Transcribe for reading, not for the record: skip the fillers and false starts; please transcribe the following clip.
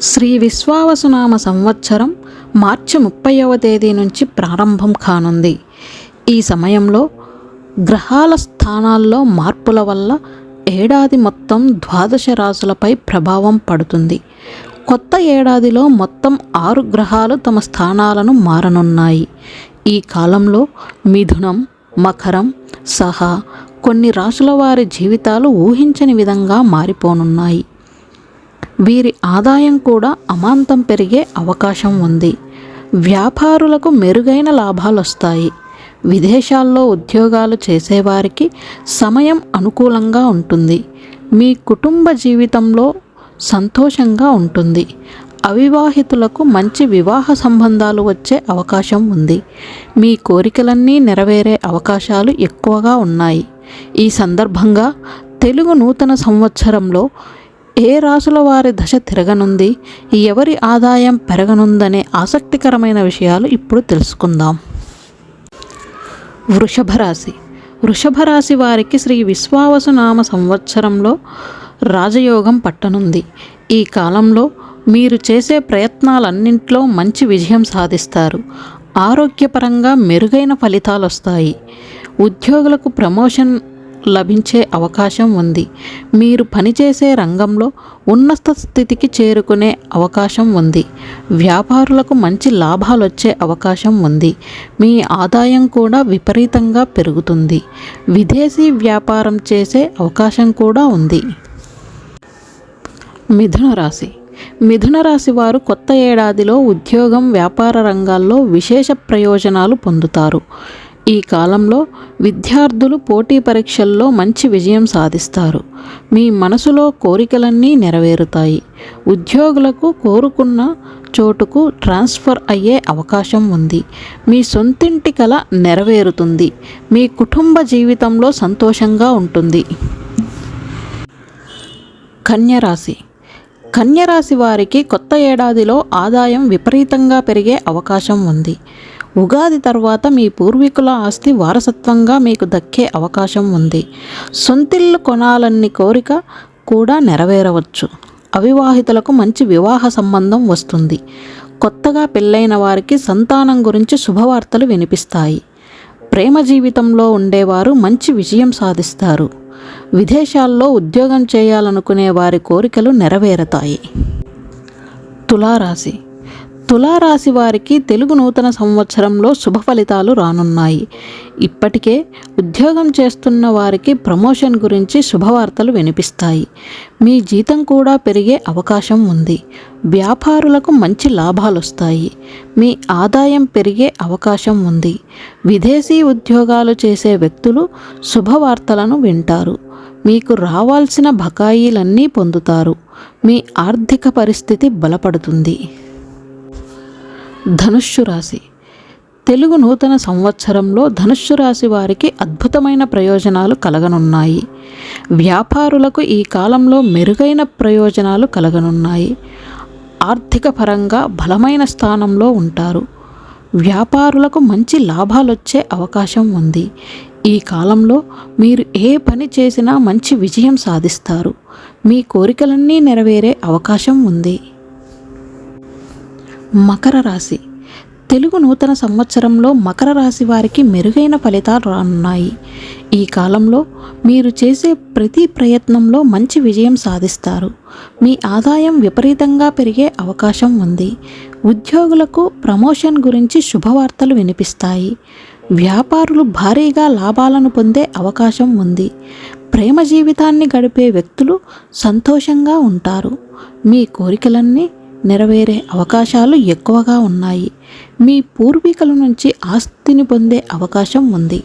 శ్రీ విశ్వావసునామ సంవత్సరం మార్చి 30వ తేదీ నుంచి ప్రారంభం కానుంది. ఈ సమయంలో గ్రహాల స్థానాల్లో మార్పుల వల్ల ఏడాది మొత్తం 12 రాశులపై ప్రభావం పడుతుంది. కొత్త ఏడాదిలో మొత్తం 6 గ్రహాలు తమ స్థానాలను మారనున్నాయి. ఈ కాలంలో మిథునం, మకరం సహా కొన్ని రాశుల వారి జీవితాలు ఊహించని విధంగా మారిపోనున్నాయి. వీరి ఆదాయం కూడా అమాంతం పెరిగే అవకాశం ఉంది. వ్యాపారులకు మెరుగైన లాభాలు వస్తాయి. విదేశాల్లో ఉద్యోగాలు చేసేవారికి సమయం అనుకూలంగా ఉంటుంది. మీ కుటుంబ జీవితంలో సంతోషంగా ఉంటుంది. అవివాహితులకు మంచి వివాహ సంబంధాలు వచ్చే అవకాశం ఉంది. మీ కోరికలన్నీ నెరవేరే అవకాశాలు ఎక్కువగా ఉన్నాయి. ఈ సందర్భంగా తెలుగు నూతన సంవత్సరంలో ఏ రాశుల వారి దశ తిరగనుంది, ఎవరి ఆదాయం పెరగనుందనే ఆసక్తికరమైన విషయాలు ఇప్పుడు తెలుసుకుందాం. వృషభ రాశి. వృషభ రాశి వారికి శ్రీ విశ్వావసునామ సంవత్సరంలో రాజయోగం పట్టనుంది. ఈ కాలంలో మీరు చేసే ప్రయత్నాలన్నింటిలో మంచి విజయం సాధిస్తారు. ఆరోగ్యపరంగా మెరుగైన ఫలితాలు వస్తాయి. ఉద్యోగులకు ప్రమోషన్ లభించే అవకాశం ఉంది. మీరు పనిచేసే రంగంలో ఉన్నత స్థితికి చేరుకునే అవకాశం ఉంది. వ్యాపారులకు మంచి లాభాలు వచ్చే అవకాశం ఉంది. మీ ఆదాయం కూడా విపరీతంగా పెరుగుతుంది. విదేశీ వ్యాపారం చేసే అవకాశం కూడా ఉంది. మిథున రాశి. మిథున రాశి వారు కొత్త ఏడాదిలో ఉద్యోగం, వ్యాపార రంగాల్లో విశేష ప్రయోజనాలు పొందుతారు. ఈ కాలంలో విద్యార్థులు పోటీ పరీక్షల్లో మంచి విజయం సాధిస్తారు. మీ మనసులో కోరికలన్నీ నెరవేరుతాయి. ఉద్యోగులకు కోరుకున్న చోటుకు ట్రాన్స్ఫర్ అయ్యే అవకాశం ఉంది. మీ సొంతింటి కల నెరవేరుతుంది. మీ కుటుంబ జీవితంలో సంతోషంగా ఉంటుంది. కన్య రాశి. కన్య రాశి వారికి కొత్త ఏడాదిలో ఆదాయం విపరీతంగా పెరిగే అవకాశం ఉంది. ఉగాది తర్వాత మీ పూర్వీకుల ఆస్తి వారసత్వంగా మీకు దక్కే అవకాశం ఉంది. సొంతిల్లు కొనాలన్ని కోరిక కూడా నెరవేరవచ్చు. అవివాహితులకు మంచి వివాహ సంబంధం వస్తుంది. కొత్తగా పెళ్ళైన వారికి సంతానం గురించి శుభవార్తలు వినిపిస్తాయి. ప్రేమ జీవితంలో ఉండేవారు మంచి విజయం సాధిస్తారు. విదేశాల్లో ఉద్యోగం చేయాలనుకునే వారి కోరికలు నెరవేరుతాయి. తులారాశి. తులారాశి వారికి తెలుగు నూతన సంవత్సరంలో శుభ ఫలితాలు రానున్నాయి. ఇప్పటికే ఉద్యోగం చేస్తున్న వారికి ప్రమోషన్ గురించి శుభవార్తలు వినిపిస్తాయి. మీ జీతం కూడా పెరిగే అవకాశం ఉంది. వ్యాపారులకు మంచి లాభాలు వస్తాయి. మీ ఆదాయం పెరిగే అవకాశం ఉంది. విదేశీ ఉద్యోగాలు చేసే వ్యక్తులు శుభవార్తలను వింటారు. మీకు రావాల్సిన బకాయిలన్నీ పొందుతారు. మీ ఆర్థిక పరిస్థితి బలపడుతుంది. ధనుస్సు రాశి. తెలుగు నూతన సంవత్సరంలో ధనుస్సు రాశి వారికి అద్భుతమైన ప్రయోజనాలు కలగనున్నాయి. వ్యాపారులకు ఈ కాలంలో మెరుగైన ప్రయోజనాలు కలగనున్నాయి. ఆర్థిక పరంగా బలమైన స్థానంలో ఉంటారు. వ్యాపారులకు మంచి లాభాలొచ్చే అవకాశం ఉంది. ఈ కాలంలో మీరు ఏ పని చేసినా మంచి విజయం సాధిస్తారు. మీ కోరికలన్నీ నెరవేరే అవకాశం ఉంది. మకర రాశి. తెలుగు నూతన సంవత్సరంలో మకర రాశి వారికి మెరుగైన ఫలితాలు రానున్నాయి. ఈ కాలంలో మీరు చేసే ప్రతి ప్రయత్నంలో మంచి విజయం సాధిస్తారు. మీ ఆదాయం విపరీతంగా పెరిగే అవకాశం ఉంది. ఉద్యోగులకు ప్రమోషన్ గురించి శుభవార్తలు వినిపిస్తాయి. వ్యాపారులు భారీగా లాభాలను పొందే అవకాశం ఉంది. ప్రేమ జీవితాన్ని గడిపే వ్యక్తులు సంతోషంగా ఉంటారు. మీ కోరికలన్నీ నెరవేరే అవకాశాలు ఎక్కువగా ఉన్నాయి. మీ పూర్వీకుల నుంచి ఆస్తిని పొందే అవకాశం ఉంది.